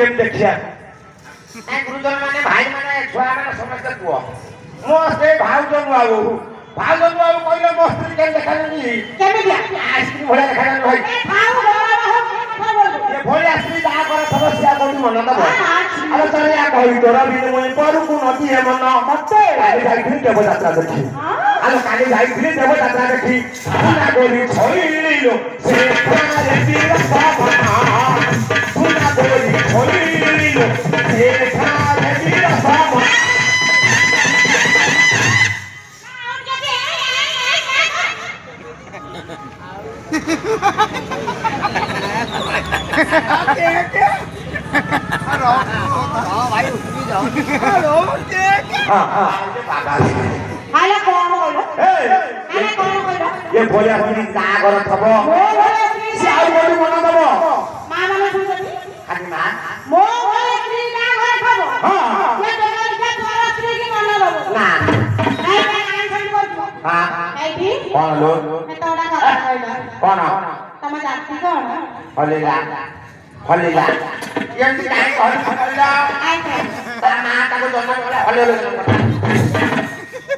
केम देखिया ए गुरुजन माने भाई माने छुआ माने समस्त पुओ मो से भाउजन बाबू कहले मो स्त्री केम देखानी केमे दिया आइसक्रीम भले देखानी भाई खाऊ ये भले आइसक्रीम जा कर समस्या कोनी मन दबो अरे चले आ कहि तोरा बिन मोय परू को नदी हे मन मते काली जाईथि देव यात्रा देखि आलो काली जाईथि देव यात्रा देखि सुना गोरी छोइलिलो से थारे वीर सावना सुना गोरी छोइलिलो से थारे वीर सावना भाई उठी जाओ हेलो हां बाबा हाले कोन बोलो हाले कोन बोलो ये भोलिया भोली ता घर थबो से आउ बोली मन दबो मां माने सुनती खाली मां मो बोले स्त्री ना घर थबो हां ये देवर के तोरा स्त्री की मन दबो ना नहीं मैं कान सुन बोल हां नहीं थी कौन लो मैं तोड़ा का कहला कौन तम जाति कौन हलेला ये काय कहल हलेला आई थे तारा मां ताको जन्म होला हलेला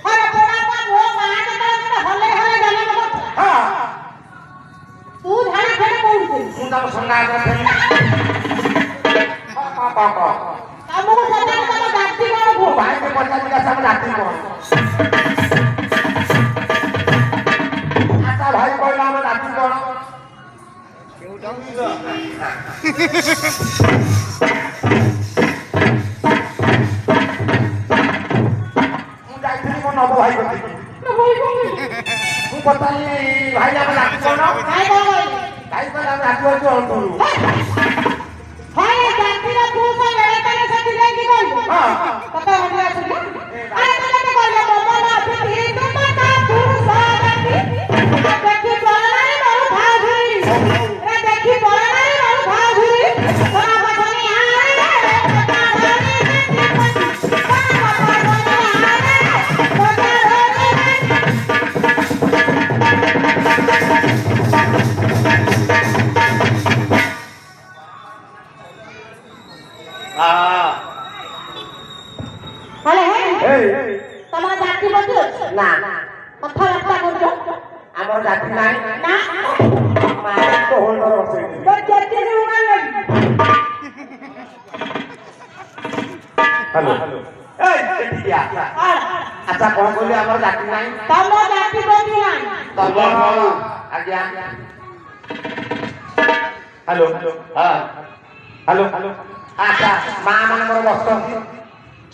अरे तोड़ा का वो मां के तो हले हले जन्म को हां तू धाने खेले कोन को तू तो संगा कर पापा हमको सदा तम जाति कौन वो भाई के पता दिया सब जाति को आता भाई कहला हम जाति कोन नबो भाई तू बताई भाई हम लाठी कोन काय बोल भाई को हम लाठी हो तो हाय जाति रा तू से लड़े तने से दिले की बोल हां पता हो गया तुझे अरे तने तो बोल बाबा ना फिर तुम का तू साथी देखी बोला नहीं मारू भागी अरे देखी बोला नहीं मारू भागी बड़ा बचनी हेलो ए तमरा जाति बोल ना कथा रखता बोल हमर जाति नाही ना मार तो होल कर बसे तो जाति से उगल हेलो ए ठीक है अच्छा कौन बोले हमर जाति नाही तम जाति बोल ना तब आज्ञा हेलो हां हेलो अच्छा मां मन मोर बस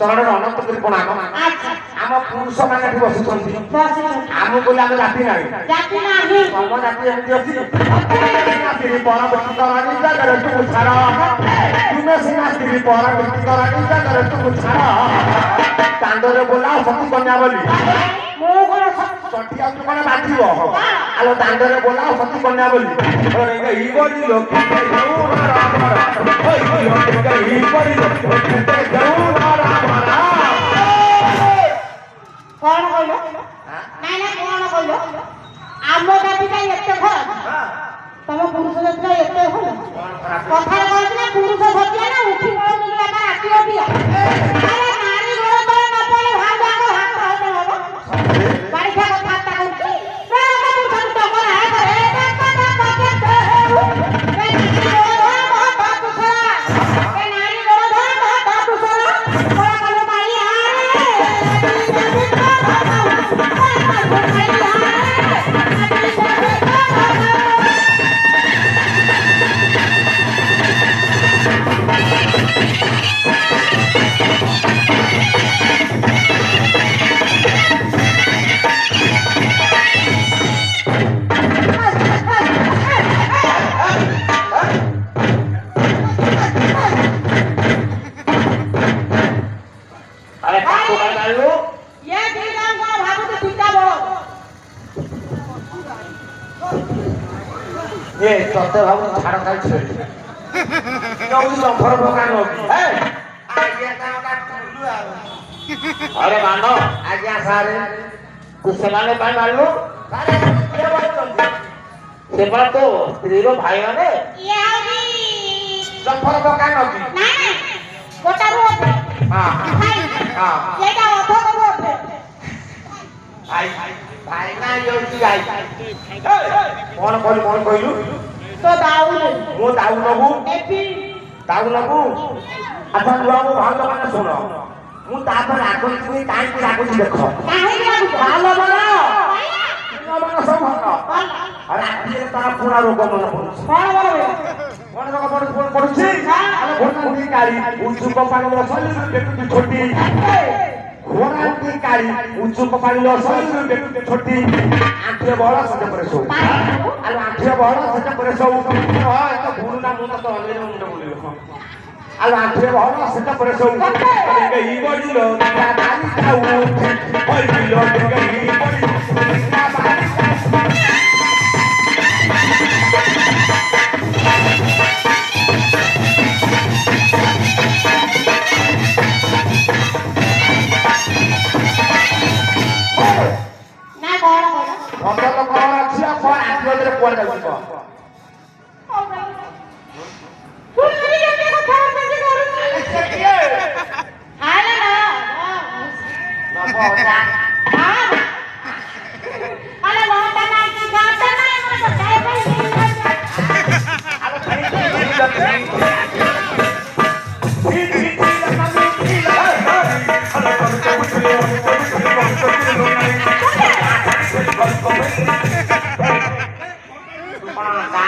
चरण अनंत कृपणा अच्छा आम पुरुष माने बसुछंती बस आम बोले हम जाति नाही जाति नहीं तम जाति एमती अछि स्त्री पर व्यक्ति करानी जागर तू छाड़ा तुमे सिना स्त्री पर व्यक्ति करानी जागर तू छाड़ा चांदरे बोला सती कन्या बोली मो कोन चटिया तू कोन बाथिबो आलो चांदरे बोला सती कन्या बोली अरे ई बोली लोक जाऊ राम राम ओई लोक ई बोली लोक जाऊ राम राम कोन कहलो नहीं ना कोन कहलो आमो जाति का एते खराब तम पुरुष जाति का एते खराब कथा कहला पुरुष सत्य ना उठी बळ निला का राती होबिया अरे नारी गोळ तळे न पळे भाग भाग हात हो बारी का कथा ता कहती रे का तू संत कर है करे कथा कथा रे नारी गोळ धर बहुत बात सुरा रे नारी गोळ धर बहुत बात सुरा कोला कलो माई अरे काको काय गालो ये दिगां को भागो तो पिता बोलो ये तते भाव छाड़ खाइ छै जोई लंफर भगान होबी ए आज्ञा का टुलु आ अरे मानो आज्ञा सारे तू सेनाने पाई मारलु अरे ये बोल से पर तो स्त्री रो भाई माने यानी ଚପଲ ଦୋକାନ ଅଛି ନାଇଁ ନାଇଁ ଗୋଟାରୁ ଅଧେ ହଁ ଭାଇ ହଁ ଏଇଟା ଅଧରୁ ଅଧେ ଭାଇ ଭାଇ ନା ଯାଉଛି ଭାଇ କଣ କହିଲୁ ତ ଦାଉଲେ ମୁଁ ଦାଉ ନବୁ ଏପି ଦାଉ ନବୁ ଆଚ୍ଛା ନୂଆ ମୋ ଭାଉଜ ମାନେ ଶୁଣ ମୁଁ ତାପରେ ରାଗୁଛି କାହିଁକି ରାଗୁଛି ଦେଖ କାହିଁକି ଲାଗୁଛ ଭଲ ଭଲ କଣ ଭଲ ସବୁ ଭଲ ଆଉ ରାତିରେ ତାର ପୁରା ରୋଗ ମନେ ପଡୁଛି ଭଲ କଣ ରୋଗ ପଡୁଛି ଆରେ ଘୋଡ଼ାନ୍ତି କାଳି ଉଞ୍ଚୁ କପାଳିର ଶରୀର ଦେଖୁଛି ଛୋଟି ଘୋଡ଼ାନ୍ତି କାଳି ଉଞ୍ଚୁ କପାଳିର ଶରୀର ଦେଖୁଛି ଛୋଟି ଆଣ୍ଠିଏ ବଳ ସେଟା ପରେ ସବୁ ଆରେ ଆଣ୍ଠିଏ ବଳ ସେଟା ପରେ ସବୁ ହଁ ଏତ ଭୁଲ ନା ମୁଁ ତ ଅନେକ ମୁଣ୍ଡ ବୁଲିବ ଆଉ ଆଣ୍ଠିଏ ବଳ ସେଟା ପରେ ସବୁ ଏଇ ବଡ଼ିଲ ତା ବାରି ଖାଉ ହୋଇ ବିଲ ଏଇ ବଡ଼ିଲ ତା ବାରି ନା କଣ କଣ ଫସଲ କଣ ଅଛି ଆଉ କଣ ଆଣ୍ଠିଏ କୁଆଡ଼େ ଯାଉଛି କହ ପୁଣି କେତେ କଥା ହଉଛନ୍ତି କରୁଛି ଆରେ ନା ଆରେ ନଅଟା ନାଇଁ କି ଗାଁଟା ନାଇଁ ମୋର ଗୋଟାଏ ପାଇଁ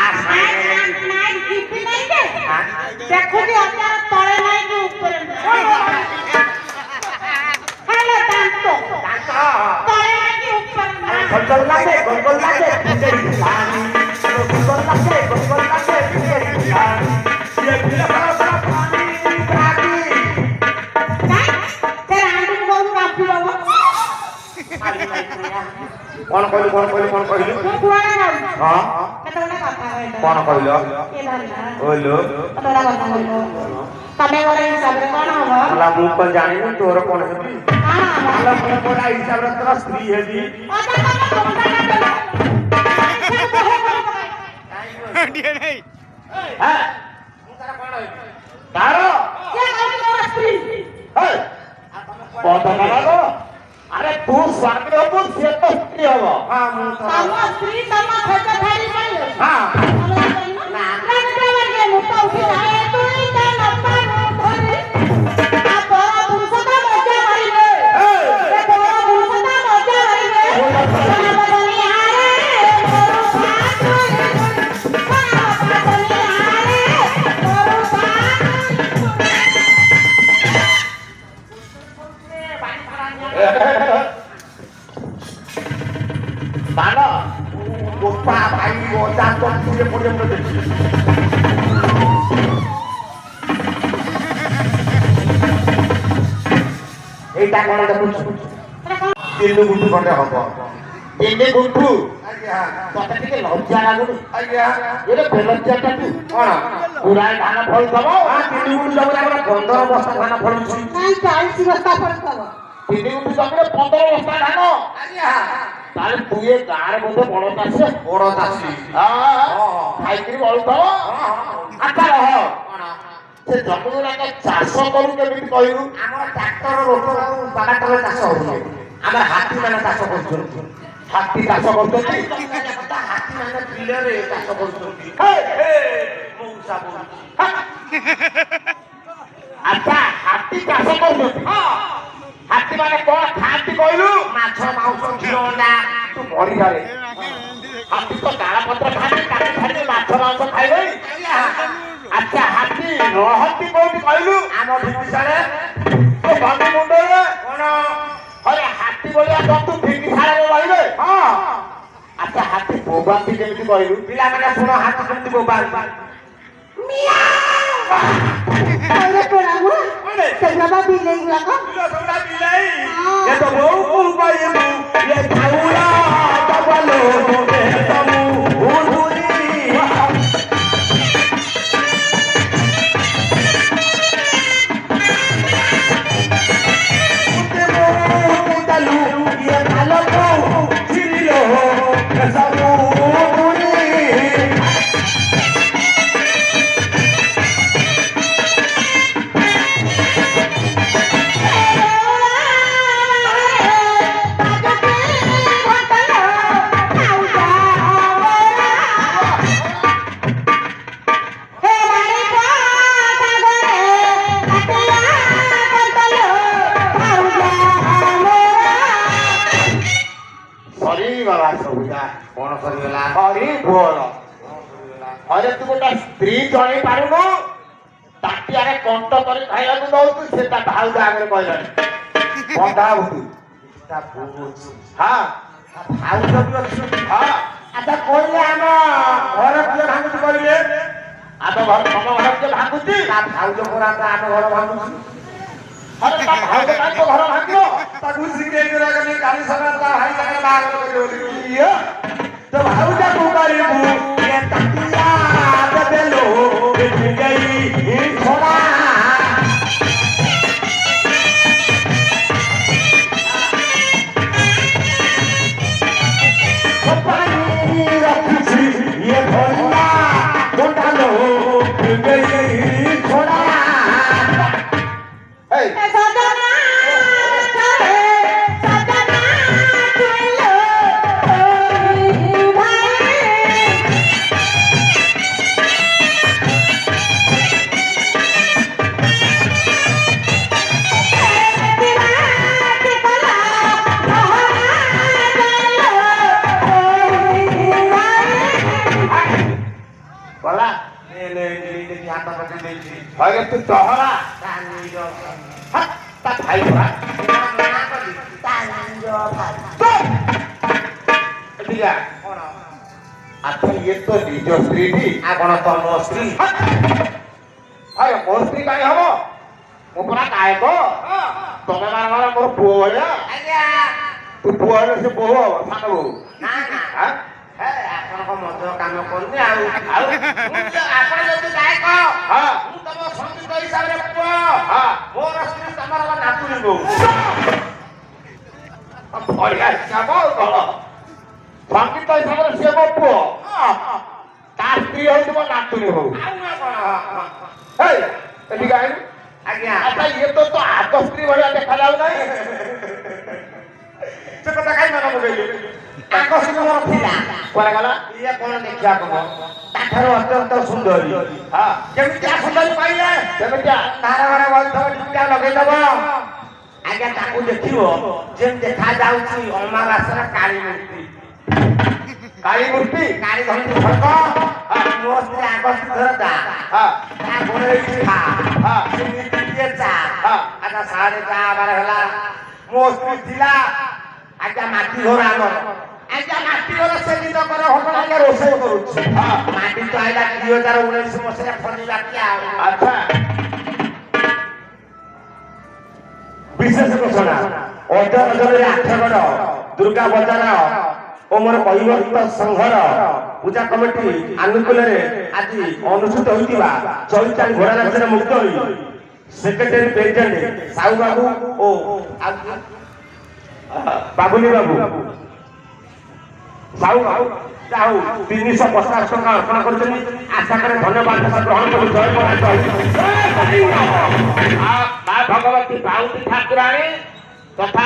ନାଇଁ ଯିବି ନାଇଁ ଯେ ଦେଖୁଛି ଅଚାର ତଳେ ନାଇଁ କି ଉପରେ ହେଲେ ଦାନ୍ତ ତଳେ ନାଇଁ କି ଉପରେ ନାଇଁ ସେ ରାଣ୍ଡିକୁ ବହୁତ କାପି ଦବ କଣ କହିଲୁ ମୁଁ କୁଆଡେ ଯାଉଛି ହଁ କେତେବେଳେ କଥା କହିଲ କଣ କହିଲ କିଏ ଧରିଲା କହିଲୁ କେତେବେଳେ କଥା କହିଲ ତମେ ଗୋଟେ ହିସାବରେ କଣ ହବ ହେଲା ମୁଁ କଣ ଜାଣିନି ତୋର କଣ ହେବି କଣ ହବ ହେଲା ମୁଁ କଣ ହିସାବରେ ତୋର ସ୍ତ୍ରୀ ହେବି ଅଜା ତମେ ବଙ୍କା କାଟିଲ ସେ ବହେ ବହେ ହଁ ମୁଁ ତାର କଣ ହେବି ତାର ସେ କହୁଛି ମୋର ସ୍ତ୍ରୀ କଣ ଆରେ ତୁ ସ୍ୱାମୀ ହବୁ ସିଏ ତ ସ୍ତ୍ରୀ ହବ ହଁ ମୁଁ ତମ ସ୍ତ୍ରୀ ତମ ଛୋଟ ଧାରି କହିଲେ ହଁ ନା ମୁଁ ତ ଉଠି ଯାଏ ତୁଇ ତା ନପା ଧରି ଆ ବଡ଼ ପୁରୁଷ ତ ମଜା ମାରିବେ ଏ ବଡ଼ ପୁରୁଷ ତ ମଜା ମାରିବେ ସନା ବଦନି ହାରେ ମରୁ ଭାତ ସନା ବଦନି ହାରେ ମରୁ ଭାତ ବାଲ ଗୋପା ଭାଇ ଅଜା ତ ପୁରେ ପୁରେ ମୁଁ ଦେଖି এইটা কଣ ଦେଖୁଛୁ ତିନି ଗୁଣ୍ଠୁ ଖଣ୍ଡେ ହବ ତିନି ଗୁଣ୍ଠୁ ଆଜ୍ଞା ତତେ ଟିକେ ଲଜ୍ଜା ଲାଗୁନି ଆଜ୍ଞା ଏରେ ବେଲଜ୍ଜାଟା ତୁ କଣ ପୁରାଏ ଧାନ ଫଳୁଥବ ହଁ ତିନି ଗୁଣ୍ଠୁ ଜମିରେ ଆମର 15 ବସ୍ତା ଧାନ ଫଳୁଛି ନାଇଁ 40 ବସ୍ତା ପଡିଥିବ ତିନି ଗୁଣ୍ଠୁ ଜମିରେ 15 ବସ୍ତା ଧାନ ଆଜ୍ଞା ତାହେଲେ ତୁ ଏ ଗାଁରେ ବୋଧେ ବଡ ଚାଷୀ ଖାଇକିରି ବଳୁଥବ ଆଚ୍ଛା ରହ ସେ ଜମିରେ ଆମେ ଚାଷ କରୁ କେମିତି କହିଲୁ ଆମର ଟ୍ରାକ୍ଟର ରୋଟର ଆଉ ପାୱାଟର ଚାଷ ହଉନି ଆମର ହାତୀ ମାନେ ଚାଷ କରୁଛନ୍ତି ହାତୀ ଚାଷ କରୁଛନ୍ତି ହାତୀ ମାନେ ବିଲରେ ଚାଷ କରୁଛନ୍ତି ଆଚ୍ଛା ହାତୀ ଚାଷ କରୁଛନ୍ତି ହାତୀ ମାନେ କଣ ଖାଆନ୍ତି କହିଲୁ ମାଛ ମାଂସ ଘିଅ ଅଣ୍ଡା ତୁ ମରିଯାରେ ହାତୀ ତ ଡାଳ ପତ୍ର ଖାଆନ୍ତି କାଟି ଛାଡିକି ମାଛ ମାଂସ ଖାଇବେ ଆଚ୍ଛା ହାତୀ ରହନ୍ତି କୋଉଠି କହିଲୁ ଆମ ଭିତିଶାଳେ ତୋ ବନ୍ଧୁ ମୁଣ୍ଡରେ କଣ ହରେ ହାତୀ ଭଳିଆ ଜନ୍ତୁ ଭିତିଶାଳରେ ରହିବେ ହଁ ଆଚ୍ଛା ହାତୀ ବୋବାନ୍ତି କେମିତି କହିଲୁ ପିଲାମାନେ ଶୁଣ ହାତୀ କେମିତି ବୋବାନ୍ତି ଆରେ ପ୍ରଣାମ ସେଗୁଡ଼ା ବା ବିଲେଇ ଗୁଡ଼ାକ ଏ ତ ବୋଉ ବୋଉ କହିବୁ ଏ ଥାଉଲା ଦବଲୋ ଏ ତମୁ ଉଧୁରି କଣ ସରିଗଲା ହରି ବୋଲ ହରେ ତୁ ଗୋଟେ ସ୍ତ୍ରୀ ଜଣେଇ ପାରୁନୁ ତାଟିଆରେ କଣ୍ଟ କରି ଖାଇବାକୁ ଦଉଛୁ ସେ ତା ଭାଉଜ ଆଗରେ କହିଲାଣି ବନ୍ଧା ହବୁ ତା ବୋଉ ଅଛି ହଁ ଭାଉଜ ବି ଅଛି ହଁ ଆଚ୍ଛା କହିଲେ ଆମ ଘର କିଏ ଭାଙ୍ଗୁଛି କହିଲେ ଆମ ଘର ତମ ଘର କିଏ ଭାଙ୍ଗୁଛି ତା ଭାଉଜ ପରା ଆମ ଘର ଭାଙ୍ଗୁଛି ହରେ ତା ଭାଉଜ କାହିଁ ତୋ ଘର ଭାଙ୍ଗିବ ତାକୁ ଶିଖେଇ ଦେଲା କାଲି ସକାଳେ ତା ଭାଇ ସାଙ୍ଗରେ ବାହାଘର କରିବ ବୋଲି ଇଏ तो भाऊजा को करीबू ये तकिया बदलो बिछ गई छोड़ा पानी रखी ये भोला डालो बिछ गई छोड़ा এই সদনা চলে সদনা চলো বলা ले ले ले हाथ में दे दी হরে তুই দহরা कानी जो হাত তা ভাই পড়া ना कर कानी जो भाई এদিকে कौन আচ্ছা ইয়ে তো নিজ স্ত্রী টি आ कौन तो नो स्त्री আরে মোর স্ত্রী কাই হব মো পরা কায় গো তুমি মানে মোর পুଅ ভଳିଆ आज्ञा ତୁ ପୁଅ ହେଲେ ସେ ବୋହୁ ହବ ସାନ ବୋହୁ ना ना ହଁ हे ଆପଣଙ୍କ ମଦ କାମ କରୁନି ଆଉ ଆପଣ ଯଦି ଗାୟକ ହଁ ମୁଁ ତମ ସଙ୍ଗୀତ ହିସାବରେ ପୁଅ ହଁ ମୋର ସ୍ତ୍ରୀ ତମର ନାତୁଣୀ ବୋଉ ବଢିଆ ହିସାବ ଭଲ ସଙ୍ଗୀତ ହିସାବରେ ସିଏ ମୋ ପୁଅ ତା ସ୍ତ୍ରୀ ହଉଛି ମୋ ନାତୁଣୀ ହଉ ଆଉ ନା କଣ ହେଇ ଏଠିକି ଆଇଲୁ ଆଜ୍ଞା ଆଚ୍ଛା ଇଏ ତ ତୋ ଆଗ ସ୍ତ୍ରୀ ଭଳିଆ ଦେଖାଯାଉ ନାହିଁ ସେ କଥା କାଇଁ ମନେ ପକେଇଲି ତାଙ୍କ ସ୍ତ୍ରୀ ମୋର ଥିଲା କୁଆଡେ ଗଲା ଇଏ କଣ ଦେଖିବାକୁ ମୋ ତାଠାରୁ ଅତ୍ୟନ୍ତ ସୁନ୍ଦରୀ ହଁ କେମିତିଆ ସୁନ୍ଦରୀ ପାଇଲେ କେମିତିଆ ତାର ଘରେ ବସିଥିବ ଟିକା ଲଗେଇଦବ ଆଜ୍ଞା ତାକୁ ଦେଖିବ ଯେମିତି ଦେଖାଯାଉଛି ଅମାବାସ୍ୟାର କାଳୀ ମୂର୍ତ୍ତି କାଳୀ ମୂର୍ତ୍ତି କାଳୀ ଧରନ୍ତି ସର୍ପ ମୋ ସ୍ତ୍ରୀ ଆଗ ସ୍ତ୍ରୀର ଦା ହଁ ତା ଗୋଡ଼ରେ ଖା ହଁ ସେମିତି ଟିକେ ଚା ହଁ ଆଚ୍ଛା ସାଢ଼େ ଚା ବାର ହେଲା ମୋ ସ୍ତ୍ରୀ ଥିଲା ଆଜ୍ଞା ମାଟି ଘର ଆମର ଆଜ୍ଞା ମାଟି ଘର ସେ ନିଜ କର ହୋଟେଲ ଆଜ୍ଞା ରୋଷେଇ କରୁଛି ହଁ ମାଟି ତ ଆଇଲା 2019 ମସିହା ଫନି ବାତ୍ୟା ଆଚ୍ଛା ବିଶେଷ ଘୋଷଣା ଅଜରରେ 8 ଗଡ଼ ଦୁର୍ଗା ବଜାର ଓ ମୋର କୈବର୍ତ୍ତ ସଂଘର ପୂଜା କମିଟି ଆନୁକୂଲ୍ୟରେ ଆଜି ଅନୁଷ୍ଠିତ ହୋଇଥିବା ଚୈତାଳି ଘୋଡ଼ା ନାଚରେ ମୁକ୍ତ ହୋଇ ସେକ୍ରେଟାରୀ ପ୍ରେସିଡେଣ୍ଟ ସାହୁ ବାବୁ ଓ ବାବୁଲି ବାବୁ ସାହୁ ସାହୁ 350 ଟଙ୍କା ଅର୍ପଣ କରିଛନ୍ତି ଆଶା କରେ ଧନ୍ୟବାଦ ଗ୍ରହଣ କରି ଜୟ ମା ଭଗବତୀ ପାଉତି ଠାକୁରାଣୀ ତଥା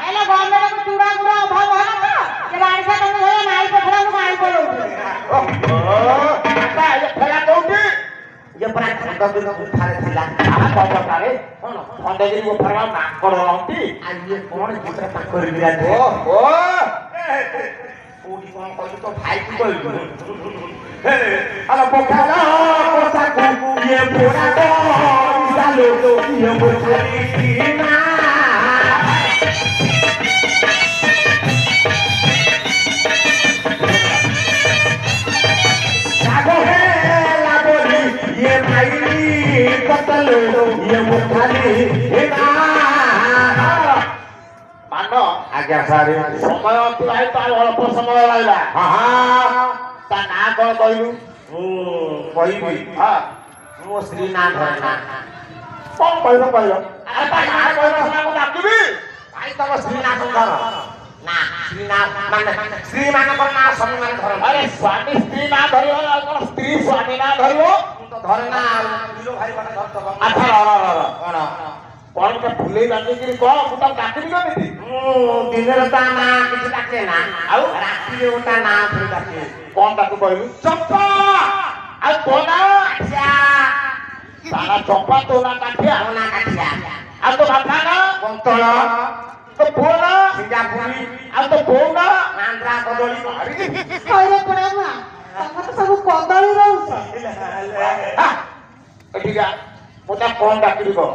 ହେଲେ ଗଭର୍ଣ୍ଣମେଣ୍ଟକୁ ଚୁଡ଼ା ଗୁଡ଼ା ଅଭାବ ହେଲା ତ ସେ ବାଣିଜ୍ୟ ତମେ ଧର ମାଇ ପଥରକୁ ମାଇ ପଳଉଛି ଫେରା କୋଉଠି ଇଏ ପୁରା ଖଣ୍ଡଗିରି ଗୁମ୍ଫାରେ ଥିଲା ଖଣ୍ଡଟାରେ କଣ ଖଣ୍ଡଗିରି ଗୁମ୍ଫାର ମାଙ୍କଡ ରହନ୍ତି ଆଉ ଇଏ କଣ ଭିତରେ ପାଖରେ ବିରାଜ ଓ କୋଉଠି କଣ କହିଲୁ ତ ଭାଇକୁ କହିଲୁ ଆଲୋ ପଖାଳ କଷାକୁ ଇଏ ପୋଡ଼ା ଚାଲୁ ଇଏ ବୋଝାଲି ନା ରାଗ ହେଲା ବୋଲି ଇଏ ମାଇଲି କତଲ ଇଏ ବୋଝାଲି ନା ମାନ ଆଜ୍ଞା ସାର୍ ସମୟ ଅତିବାହିତ ଆଉ ଅଳ୍ପ ସମୟ ରହିଲା ହଁ ତା ନାଁ କଣ କହିଲୁ ମୁଁ କହିବି ହଁ ମୋ ସ୍ତ୍ରୀ ନାଁ ଧରେ ନା କଣ କହିଲ କହିଲ ଆରେ ତା ନାଁ କହିଲ ସିନା ମୁଁ ଡାକିବି ଭାଇ ତମ ସ୍ତ୍ରୀ ନାଁ କଣ ଧର ନା ସ୍ତ୍ରୀ ନାଁ ମାନେ ସ୍ତ୍ରୀ ମାନଙ୍କର ନାଁ ସବୁ ମାନେ ଧର ଆରେ ସ୍ୱାମୀ ସ୍ତ୍ରୀ ନାଁ ଧରିବ ଆଉ କଣ ସ୍ତ୍ରୀ ସ୍ୱାମୀ ନାଁ ଧରିବ ମୁଁ ତ ଧରେ ନା ଆଉ ବିଲୁ ଭାଇ ମାନେ ଧରିଦବ ଆଚ୍ଛା କଣ କଣ ଟେ ଫୁଲେଇ ବାନ୍ଧିକିରି କହ ମୁଁ ତାକୁ ଡାକିବି କେମିତି ମୁଁ ଦିନରେ ତା ନାଁ କିଛି ଡାକେ ନା ଆଉ ରାତିରେ ଗୋଟେ ନାଁ ଧରି ଡାକେ କଣ ତାକୁ କହିଲୁ ଚମ୍ପା ଆଉ ତୋ ନାଁ କାଠିଆ ତାରା ଚମ୍ପା ତୋ ନାଁ କାଠିଆ ମୋ ନାଁ କାଠିଆ ଆଉ ତୋ ବାପା ନାଁ କନ୍ତଳ ତୋ ପୁଅ ନାଁ ସିଙ୍ଗାପୁରୀ ଆଉ ତୋ ବୋଉ ନାଁ ନା ମାନ୍ଦ୍ରା କଦଳୀ ମାରି କହିଲେ ପଡେ ମା ତମର ତ ସବୁ କଦଳୀ ରହୁଛ ଏଠିକା ମୁଁ ତା କଣ ଡାକିବି କହ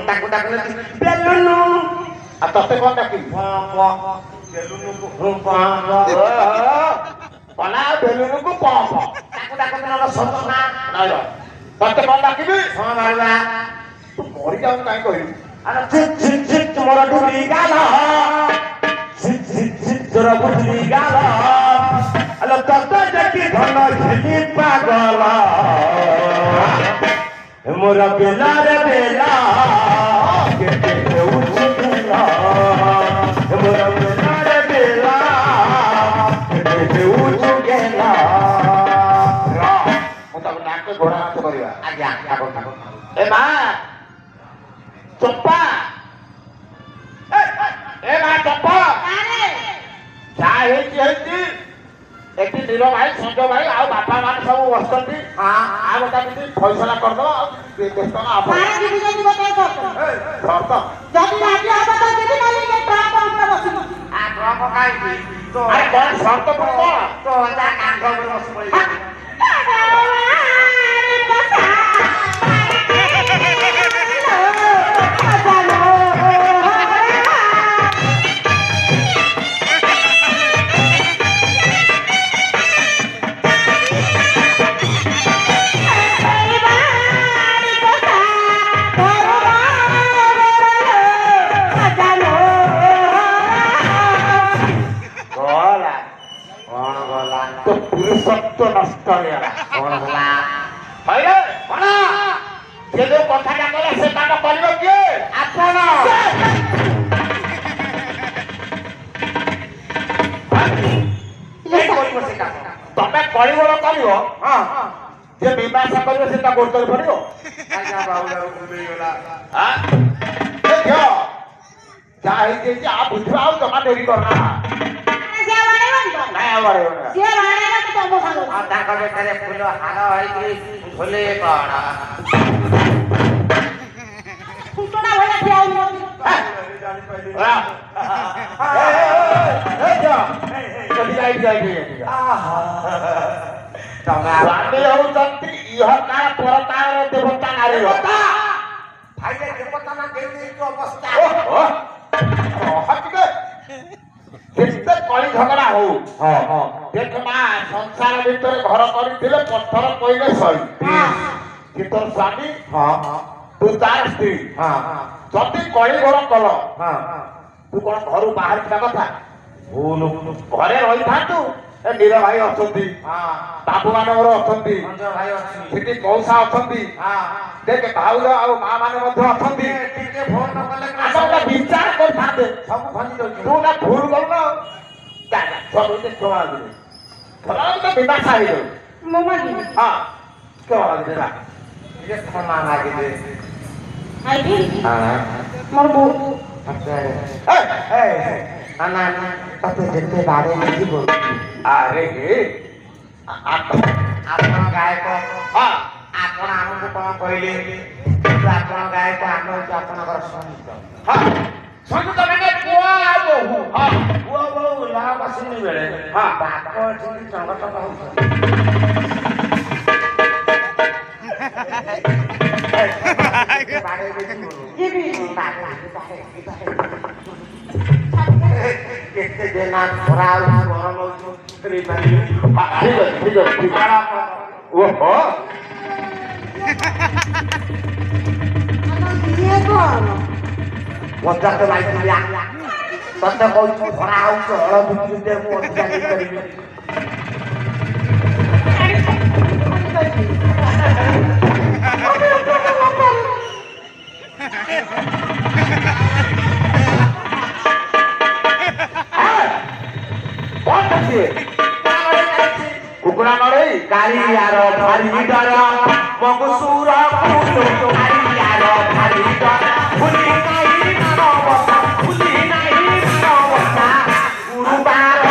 ତାକୁ ଡାକିଲେ ବେଲୁନୁ ଆଉ ତତେ କଣ ଡାକିବି କନା ବେଲୁନକୁ ପମ୍ପ ତାକୁ ଡାକନ୍ତି ନହେଲେ ସଜନା ନାଇଁ ତତେ କଣ ଡାକିବି ହଁ ମାରିବା ତୁ ମରିଯାଉନୁ କାହିଁ କହିବି ଆରେ ଝିଟ୍ ଝିଟ୍ ଝିଟ୍ ମୋର ଡୁବି ଗାଲ ଝିଟ୍ ଝିଟ୍ ଝିଟ୍ ତୋର ବୁଝି ଗାଲ ଆଲୋ ତତେ ଦେଖି ଧନ ଝିଲି ପାଗଳ ମୋର ବେଲାରେ ବେଲା କେତେ ହେଉଛୁ ବେଲା ମୋର ବେଲାରେ ବେଲା କେତେ ହେଉଛୁ ଗେଲା ମୁଁ ତାକୁ ଡାକେ ଘୋଡ଼ା ନାଚ କରିବା ଆଜ୍ଞା ଏ ମା ଚମ୍ପା ଏ ମା ଚମ୍ପା ଯାହା ହେଇଛି ଏଠି ନୀଳ ଭାଇ ସଞ୍ଜ ଭାଇ ଆଉ ବାପା ମାନେ ସବୁ ବସିଛନ୍ତି ଆଉ ଗୋଟେ କିଛି ଫଇସଲା କରିଦବ ଆଉ ବ୍ୟସ୍ତ ନା ଆପଣ ସର୍ତ୍ତ ଯଦି ରାଜି ହବ ତ ଯିବି ନହେଲେ ଏ ଟ୍ରକ୍ ଉପରେ ବସିବି ଆରେ କଣ ସର୍ତ୍ତ ପଡିବ ତ ଯା କାନ୍ଧ ଉପରେ ବସି ପଡ଼ିବ তো পুরুষত্ব নষ্ট হয়ে গেল କଣ ହେଲା হইলে কଣ যে যে কথাটা কলে সে কাম করিব কি ଆପଣ এই କରିବ ସେ କାମ ତମେ କରିବ କରିବ ହଁ যে মীমাংসা করিব সেটা করতে পড়িব ଆଜ୍ଞା ବାବୁଲାରୁ ଭୁଲିଗଲା ଝିଅ ଯାହା ହେଇଯାଇଛି ଆଉ ବୁଝିବା ଆଉ ଜମା ଡେରି କରନା ନାଇଁ ଆଉ ବାড়িବ ନା ଆଉ ତାଙ୍କ ବେକରେ ଫୁଲ ହାର ହେଇକି ଝୁଲେ କଣ ସ୍ୱାମୀ ହଉଛନ୍ତି ଇହକାଳ ପରକାଳର ଦେବତା ନାରୀର ଭାଇରେ ଦେବତା ନା କେମିତି ଅବସ୍ଥା ଯେତେ କଳି ଝଗଡା ହଉ ଦେଖ ମା ସଂସାର ଭିତରେ ଘର କରିଥିଲେ ପଥର କହିଲେ ସହି କି ତୋର ସ୍ୱାମୀ ତୁ ତାର ସ୍ତ୍ରୀ ଯଦି କଳି ଘର କଲ ତୁ କଣ ଘରୁ ବାହାରିଥିବା କଥା ଭୁଲ ଘରେ ରହିଥାନ୍ତୁ ଏ ନୀର ଭାଇ ଅଛନ୍ତି ବାବୁ ମାନଙ୍କର ଅଛନ୍ତି ଭାଇ ଅଛି ସେଠି ମଉସା ଅଛନ୍ତି ଦେଖ ଭାଉଜ ଆଉ ମା ମାନେ ମଧ୍ୟ ଅଛନ୍ତି ଟିକେ ଫୋନ ନ କଲେ ଆମେ ଗୋଟେ ବିଚାର କରିଥାନ୍ତେ ସବୁ ଖଞ୍ଜି ଦଉଛି ତୁ ନା ଭୁଲ କରୁନ ଛୁଆ ବିମାଶା ହେଇଯାଉ ହଁ କେବଳ ଦେଲା ଟିକେ କ୍ଷମା ମାଗିଦେ ମୋର ବୋଉ ନା ତତେ ଯେତେ ବାଡ଼େ ଯିବ ଆରେ ହେ ଆପଣ ଗାୟକ ଆପଣ ଆମକୁ କଣ କହିଲେ କିନ୍ତୁ ଆପଣ ଗାୟକ ଆମେ ହଉଛି ଆପଣଙ୍କର ସଙ୍ଗୀତ ସଙ୍ଗୀତ ମାନେ ପୁଅ ଆଉ ବୋହୂ ପୁଅ ବୋଉ ଲହ ବସିନି ବେଳେ ବାପ ଏଠି ଟଙ୍ଗ ଟଙ୍ଗ କେତେ ଦିନ ଖରା ଗରମ ଓହୋ ମଜା ତ ଲାଗିଲା ତତେ କହୁଛୁ ଖରା ହଉଛି ହଳଦୀ ଦେ ମୁଁ ଅଧିକା କରିବି କୁକୁଡ଼ା ନଡ଼େଇ କାଳିଆର ଭାରି ଡର ମଗୁସୁର କାଳିଆର ଭାରି ଡର ଭୁଲି ନାହିଁ ମାନବତା ଭୁଲି ନାହିଁ ମାନବତା ଗୁରୁବାର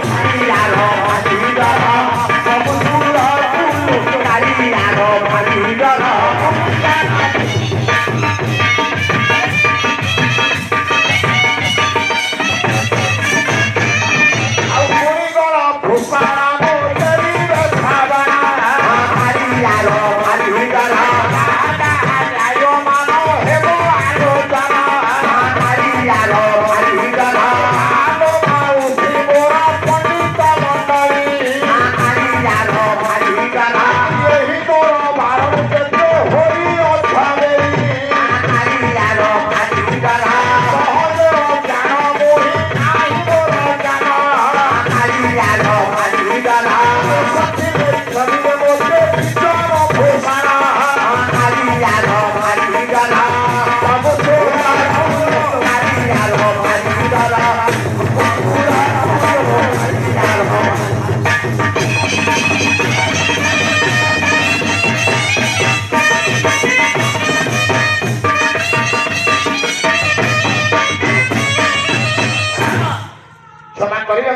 କାଳିଆର ଭାରି ଡର ମଗୁସୁର କାଳିଆର ଭାରି ଡର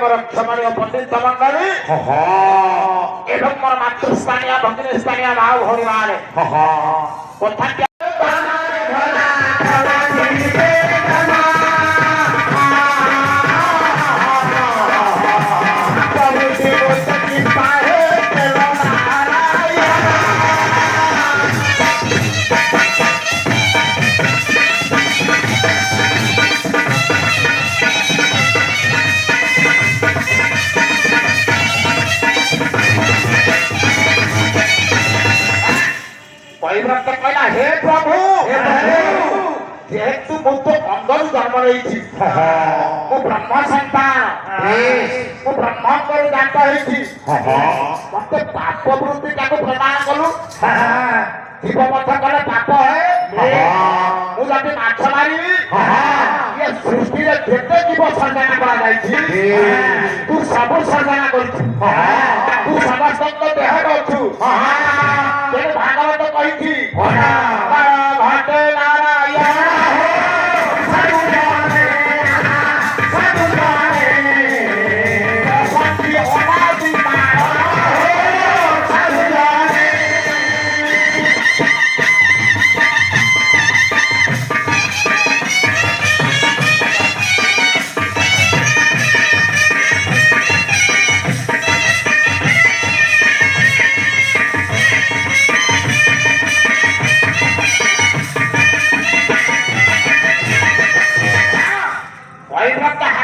ମୋର କ୍ଷମଣୀୟ ପଣ୍ଡିତ ମଣ୍ଡଳୀ ଏବଂ ମୋର ମାତୃସ୍ଥାନୀୟ ଭଗିନୀ ସ୍ଥାନୀୟ ଭାଉ ଭଉଣୀ ମାନେ କଥା କହିବ୍ରତ କହିଲା ହେ ପ୍ରଭୁ ଯେହେତୁ ମୁଁ ତ ଅଙ୍ଗରୁ ଜନ୍ମ ନେଇଛି ମୁଁ ବ୍ରହ୍ମ ସନ୍ତାନ ମୁଁ ବ୍ରହ୍ମଙ୍କରୁ ଜାତ ହେଇଛି ମତେ ପାପ ବୃତ୍ତି ତାକୁ ପ୍ରଦାନ କଲୁ ଜୀବ ମଧ୍ୟ କଲେ ପାପ ହେ ମୁଁ ଯଦି ମାଛ ମାରିବି ଇଏ ସୃଷ୍ଟିରେ ଯେତେ ଜୀବ ସର୍ଜନା କରାଯାଇଛି ତୁ ସବୁ ସର୍ଜନା କରିଛୁ ତୁ ସମସ୍ତଙ୍କ ଦେହରେ ଅଛୁ ତେଣୁ ଭାଗବତ କହିଛି ଘଟେ ନାରାୟଣ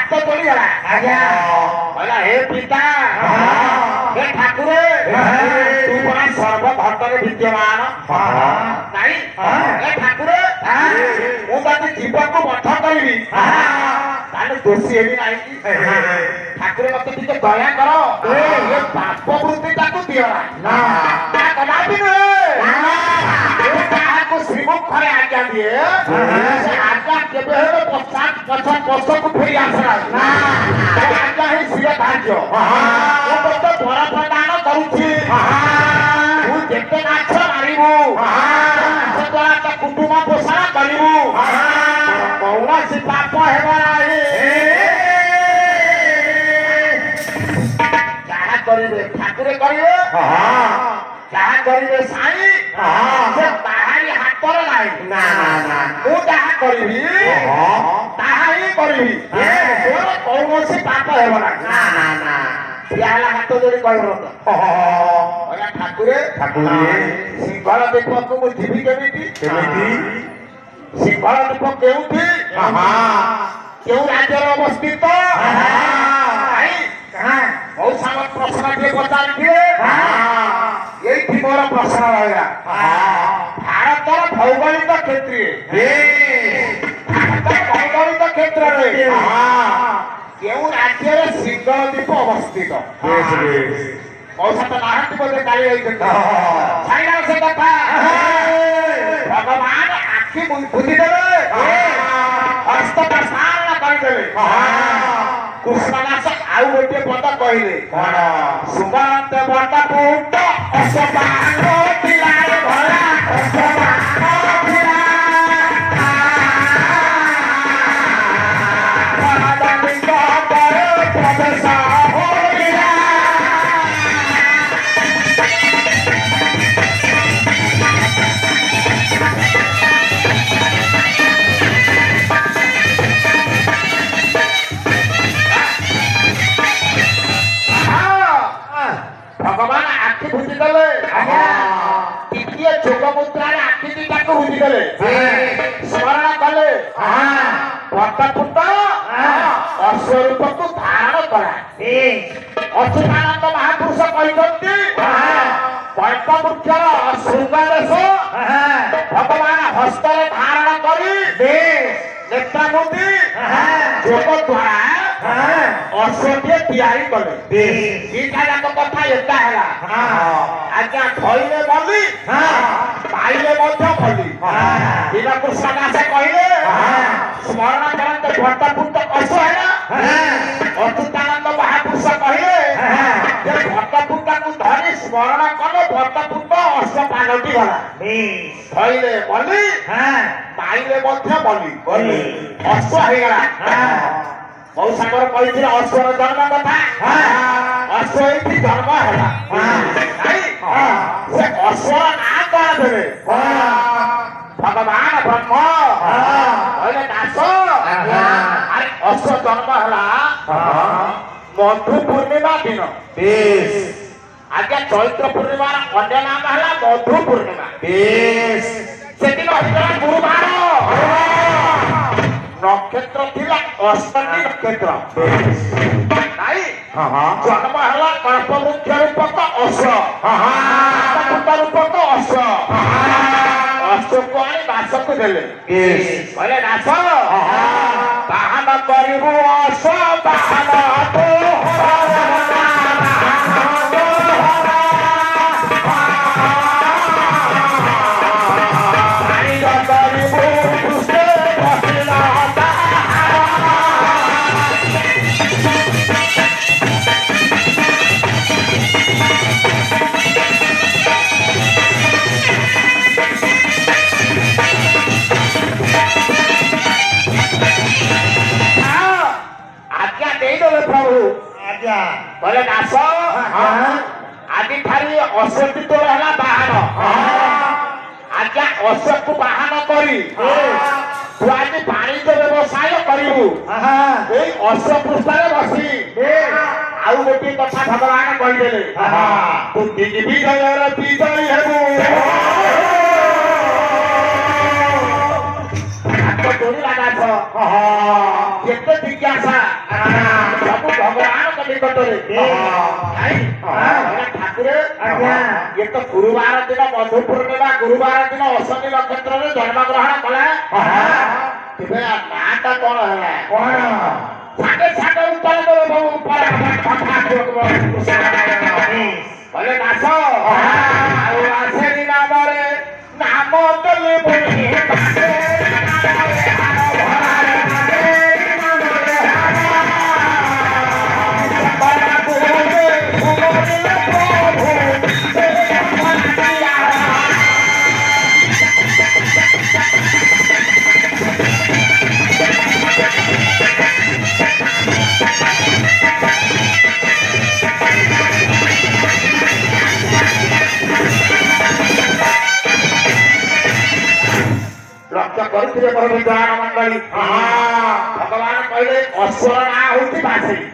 ହାତ ତୋଳିଗଲା କହିଲା ହେ ପିତା ହେ ଠାକୁର ତୁ ପରା ସର୍ବଭଟରେ ବିଦ୍ୟମାନ ନାଇଁ ହେ ଠାକୁର ମୁଁ ଯଦି ଜୀବକୁ ବଧ କରିବି ତାହେଲେ ଦୋଷୀ ହେବି ନାହିଁ ଠାକୁର ମତେ ଟିକେ ଦୟା କର ଏ ପାପ ବୃତ୍ତି ତାକୁ ଦିଅ ନା କଦାପି ନୁହେଁ ତାହାକୁ ଶ୍ରୀମୁଖରେ ଆଜ୍ଞା ଦିଏ ସେ ଆଜ୍ଞା କେବେ ହେଲେ ପଛକୁ ଫେରି ଆସେ ଆଜ୍ଞା ହିଁ ସିଏ ଧାର୍ଯ୍ୟ ମୁଁ ତତେ ବର ପ୍ରଦାନ କରୁଛି ତୁ ଯେତେ ମାଛ ମାରିବୁ ମାଛ ଦ୍ୱାରା ତ କୁଟୁମ୍ବ ପୋଷଣ କରିବୁ କୌଣସି ପାପ ହେବ ନାହିଁ ଯାହା କରିବେ ଠାକୁରେ କରିବେ ଯାହା କରିବେ ସାଇ ସେ ତାହାରି ହାତରେ ନାହିଁ ମୁଁ ଯାହା କରିବି ତାହା ହିଁ କରିବି କୌଣସି ପାପ ହେବ ନାହିଁ ହେଲା ହାତ ଯୋଡ଼ି କହିବ ଠାକୁରେ ସିଂହଳ ଦୀପକୁ ମୁଁ ଯିବି କେମିତି ସିଂହଳ ଦୀପ କେଉଁଠି କେଉଁ ରାଜ୍ୟରେ ଅବସ୍ଥିତ ବହୁ ସାଙ୍ଗ ପ୍ରଶ୍ନ ଟିକେ ପଚାରିଥିଲେ ଏଇଠି ମୋର ପ୍ରଶ୍ନ ରହିଲା ଭାରତର ଭୌଗୋଳିକ କ୍ଷେତ୍ରରେ କେଉଁ ରାଜ୍ୟରେ ସିଂହଳ ଦ୍ୱୀପ ଅବସ୍ଥିତ କୌଶତ ନାହାନ୍ତି ବୋଧେ କାଳି ଛାଇଲା ସେ କଥା ଭଗବାନ ଆଖି ବୁଝିଦେବେ ହସ୍ତ ପ୍ରସାରଣ କରିଦେବେ କୃଷ୍ଣଦାସ ଆଉ ଗୋଟିଏ ପଦ କହିଲେ ସୁଗନ୍ଧ ବଟ ପୁଟ ଅସମାନ ପିଲାରେ ଭରା ଅସମାନ ପିଲା ପ୍ରବେଶ ହୋଇଲା ଭଗବାନ ଆଖି ବୁଝିଦେଲେ ଟିକିଏ ଯୋଗ ମୁଦ୍ରାରେ ଆଖି ଦିଟାକୁ ବୁଝିଦେଲେ ସ୍ମରଣ କଲେ ପଟପୁଟ ଅସ୍ୱରୂପକୁ ଧାରଣ କଲା ଅଚ୍ୟୁତାନନ୍ଦ ମହାପୁରୁଷ କହିଛନ୍ତି କଳ୍ପ ବୃକ୍ଷର ଶୃଙ୍ଗଦେଶ ଭଗବାନ ହସ୍ତରେ ଧାରଣ କରି ନେତ୍ରାମୁଦି ଯୋଗ ଦ୍ୱାରା ଅଶ୍ୱଟିଏ ତିଆରି କଲେ ଦିଟା ଯାକ କଥା ଏକା ହେଲା ଆଜ୍ଞା ଧଇଲେ ବୋଲି ପାଇଲେ ମଧ୍ୟ ବୋଲି ଦିନ କୃଷ୍ଣଦାସ କହିଲେ ସ୍ମରଣ କରନ୍ତେ ଭଟ୍ଟପୁଟ ଅଶ୍ୱ ହେଲା ଅଚ୍ୟୁତାନନ୍ଦ ମହାପୁରୁଷ କହିଲେ ଯେ ଭଟ୍ଟପୁଟକୁ ଧରି ସ୍ମରଣ କଲେ ଭଟ୍ଟପୁଟ ଅଶ୍ୱ ପାଲଟି ଗଲା ଧଇଲେ ବୋଲି ପାଇଲେ ମଧ୍ୟ ବୋଲି ଅଶ୍ୱ ହେଇଗଲା ମଉସାଙ୍କର କହିଥିଲେ ଅଶ୍ୱର ଜନ୍ମ କଥା ଅଶ୍ୱ ଏଇଠି ଜନ୍ମ ହେଲା ନାଇଁ ସେ ଅଶ୍ୱର ନାଁ କଣ ଦେବେ ଭଗବାନ ବ୍ରହ୍ମ କହିଲେ ଦାସ ଆରେ ଅଶ୍ୱ ଜନ୍ମ ହେଲା ମଧୁ ପୂର୍ଣ୍ଣିମା ଦିନ ଆଜ୍ଞା ଚୈତ୍ର ପୂର୍ଣ୍ଣିମାର ଅନ୍ୟ ନାମ ହେଲା ମଧୁ ପୂର୍ଣ୍ଣିମା ସେଦିନ ହେଇଥିଲା ଗୁରୁବାର ନକ୍ଷତ୍ର ଥିଲା ଅଷ୍ଟମୀ ନକ୍ଷତ୍ର ନାଇଁ ଜନ୍ମ ହେଲା କଳ୍ପ ବୃକ୍ଷ ରୂପକ ଅଶ୍ୱ ରୂପକ ଅଶ୍ୱ ଅଶ୍ୱକୁ ଆଣି ଦାସକୁ ଦେଲେ କହିଲେ ଦାସ ବାହନ କରିବୁ ଅଶ୍ୱ ବାହନ କହିଲେ ଦାସ ଆଜି ଠାରୁ ଅଶ୍ୱଟି ତୋର ହେଲା ବାହନ ଆଜ୍ଞା ଅଶ୍ୱକୁ ବାହନ କରି ତୁ ଆଜି ବାଣିଜ୍ୟ ବ୍ୟବସାୟ କରିବୁ ଏଇ ଅଶ୍ୱ ପୃଷ୍ଠରେ ବସି ଆଉ ଗୋଟିଏ କଥା ଭଗବାନ କହିଦେଲେ ତୁ ବିଜୟର ବିଜୟୀ ହେବୁ କେତେ ଜିଜ୍ଞାସା ସବୁ ଭଗବାନଙ୍କ ନିକଟରେ ଠାକୁର ଇଏ ତ ଗୁରୁବାର ଦିନ ମଧୁ ପୂର୍ଣ୍ଣିମା ଗୁରୁବାର ଦିନ ଅଶ୍ୱିନୀ ନକ୍ଷତ୍ରରେ ଜନ୍ମଗ୍ରହଣ କଲା ତେବେ ନାଁଟା କଣ ହେଲା ସାଙ୍ଗେ ସାଙ୍ଗେ ଉତ୍ତର ଦେବେ ବହୁ କହିଲେ ଦାସ ଆଉ ଆସେନି ନାମରେ ନାମ ଦେଲେ କରିଥିଲେ ପରମିନ୍ଦ୍ରାଣ ମଣ୍ଡଳୀ ଭଗବାନ କହିଲେ ଅଶ୍ୱର ନାଁ ହେଉଛି ବାସେରୀ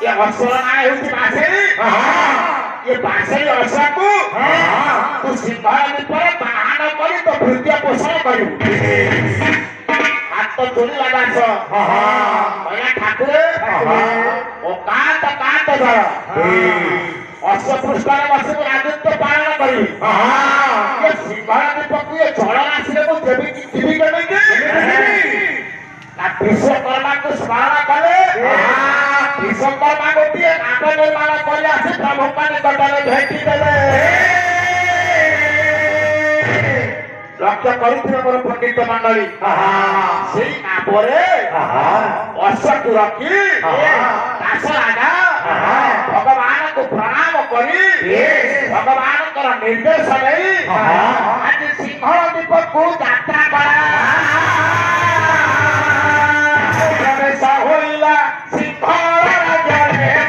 ଏ ଅଶ୍ୱର ନାଁ ହେଉଛି ବାସେରୀ ଏ ବାସେରୀ ଅଶ୍ୱକୁ ତୁ ସିଂହଳ ଭିତରେ ବାହନ କରି ତୋ ଭୃତ୍ୟ ପୋଷଣ କରିବୁ ହାତ ଚୁଣିଲା ଦାସ କହିଲା ଠାକୁର ଓ କାନ୍ତ ଜଳ ଅଶ୍ୱ ପୃଷ୍ଠରେ ବସିବୁ ରାଜତ୍ୱ ପାଳନ କରିବି ସିଂହଳ ଦୀପକୁ ଏ ଜଳ ରାଶିରେ ମୁଁ ଯିବି କେମିତି ବିଶ୍ୱକର୍ମାକୁ ସ୍ମରଣ କଲେ ବିଶ୍ୱକର୍ମା ଗୋଟିଏ ନାଗ ନିର୍ମାଣ କରି ଆସି ପ୍ରଭୁଙ୍କ ନିକଟରେ ଭେଟି ଦେଲେ ଲକ୍ଷ୍ୟ କରିଥିଲେ ମୋର ପଣ୍ଡିତ ମଣ୍ଡଳୀ ସେଇ ନାବରେ ଅଶ୍ୱକୁ ରଖି ଦାସ ରାଜା ଭଗବାନଙ୍କୁ ପ୍ରଣାମ କରି ଭଗବାନଙ୍କର ନିର୍ଦ୍ଦେଶ ନେଇ ଆଜି ସିଂହଳ ଦ୍ୱୀପକୁ ଯାତ୍ରା କଲା ହୋଇଲା ସିଂହଳ ରାଜ୍ୟରେ